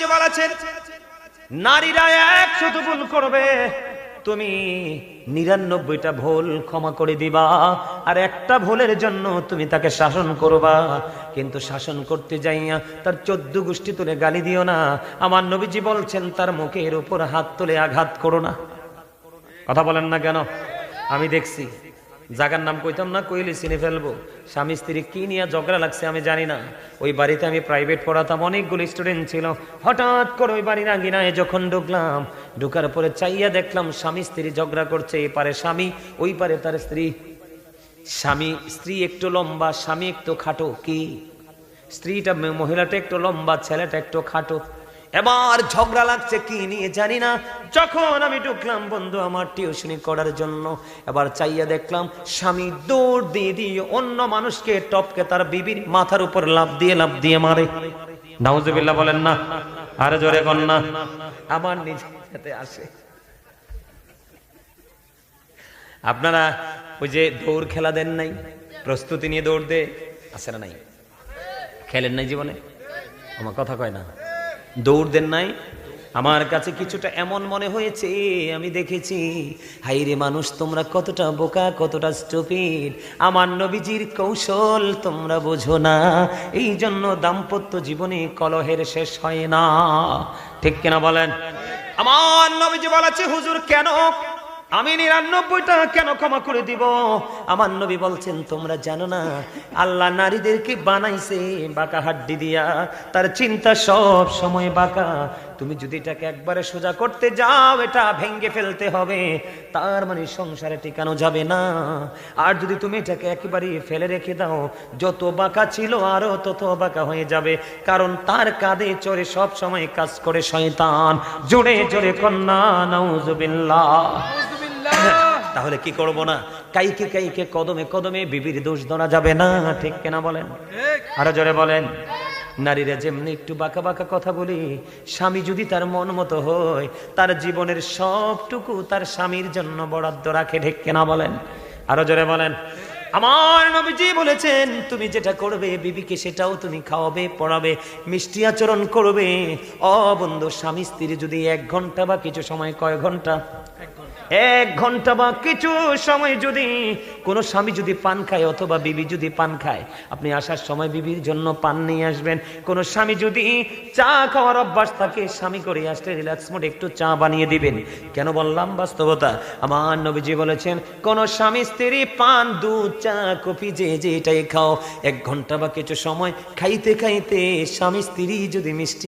নবীজি বলেছেন নারীরা 100 ভুল করবে, তুমি 99টা ভুল ক্ষমা করে দিবা, আর একটা ভুলের জন্য তুমি তাকে শাসন করবা। কিন্তু শাসন করতে যাইয়া তার 14 গোষ্ঠী তুলে গালি দিও না। আমার নবীজি বলছেন তার মুখের উপর হাত তুলে আঘাত করো না। কথা বলেন না কেন? আমি দেখছি, জায়গার নাম কইতাম না, কইলে চিনে ফেলবো। স্বামী স্ত্রী কি নিয়ে ঝগড়া লাগছে আমি জানি না। ওই বাড়িতে আমি প্রাইভেট পড়াতাম, অনেকগুলো স্টুডেন্ট ছিল। হঠাৎ করে ওই বাড়ির আঙিনায় যখন ঢুকলাম, ঢুকার পরে চাইয়া দেখলাম স্বামী স্ত্রী ঝগড়া করছে। এই পারে স্বামী, ওই পারে তার স্ত্রী। স্ত্রী একটু লম্বা, স্বামী একটু খাটো। কি স্ত্রীটা, মহিলাটা একটু লম্বা, ছেলেটা একটু খাটো। এবার ঝগড়া লাগছে কি নিয়ে জানি না। যখন আমি ঢুকলাম বন্ধু আমার টিউশনি করার জন্য, এবার চাইয়া দেখলাম স্বামী দৌড় দিয়ে অন্য মানুষকে টপকে তার বিবির মাথার উপর লাফ দিয়ে মারে। নাউজুবিল্লাহ বলেন না, আর জোরে কর না। আমার নিজের সাথে আসে। আপনারা ওই যে দৌড় খেলা দেন নাই, প্রস্তুতি নিয়ে দৌড় দে, আছে না নাই? খেলেন নাই জীবনে? আমার কথা কয় না। দৌড় দেন নাই? আমার কাছে কিছুটা এমন মনে হয়েছে, আমি দেখেছি হাইরে মানুষ তোমরা কতটা বোকা, কতটা স্টুপিড। আমার নবীজির কৌশল তোমরা বোঝো না, এই জন্য দাম্পত্য জীবনে কলহের শেষ হয় না। ঠিক কিনা বলেন? আমার নবীজি বলেছে হুজুর কেন আমি 99টা কেন ক্ষমা করে দিব? আমার নবী বলছেন তোমরা জানো না আল্লাহ নারীদেরকে বানাইছে বাঁকা হাড্ডি দিয়া, তার চিন্তা সব সময় বাঁকা। তুমি যদি এটাকে একবারে সোজা করতে যাও, এটা ভেঙে ফেলতে হবে, তার মানে সংসারে টিকানো যাবে না। আর যদি তুমি এটাকে একেবারে ফেলে রেখে দাও, যত বাঁকা ছিল আরো তত বাঁকা হয়ে যাবে, কারণ তার কাঁধে চড়ে সব সময় কাজ করে শয়তান। জোরে জোরে কন্যা নাউজুবিল্লাহ। তাহলে কি করব না? কাইকে কাইকে কদমে কদমে বিবির দোষ ধরা যাবে না। ঠিক কিনা বলেন? আরো জোরে বলেন। নারীরা যেমনি একটু বাঁকা বাঁকা কথা বলি, স্বামী যদি তার মন মতো হয়, তার জীবনের সবটুকু তার স্বামীর জন্য বরাদ্দ রাখে। ঠিক কিনা বলেন? আরো জোরে বলেন। আমার নবীজি বলেছেন তুমি যেটা করবে বিবিকে সেটাও তুমি খাওয়াবে, পড়াবে, মিষ্টি আচরণ করবে। ও বন্ধু, স্বামী স্ত্রী যদি 1 ঘন্টা বা কিছু সময়, কয় ঘন্টা? 1 ঘন্টা বা কিছু সময় যদি কোনো স্বামী যদি পান খায় অথবা বিবি যদি পান খায়, আপনি আসার সময় বিবির জন্য পান নিয়ে আসবেন। কোনো স্বামী যদি চা খাওয়ার অভ্যাস থাকে, স্বামী করে আসলে রিল্যাক্স মোড একটু চা বানিয়ে দিবেন। কেন বললাম? বাস্তবতা। আমার নবীজি বলেছেন কোন স্বামী স্ত্রী পান, দুধ, চা, কফি যে এটাই খাও, 1 ঘন্টা বা কিছু সময় খাইতে খাইতে স্বামী স্ত্রী যদি মিষ্টি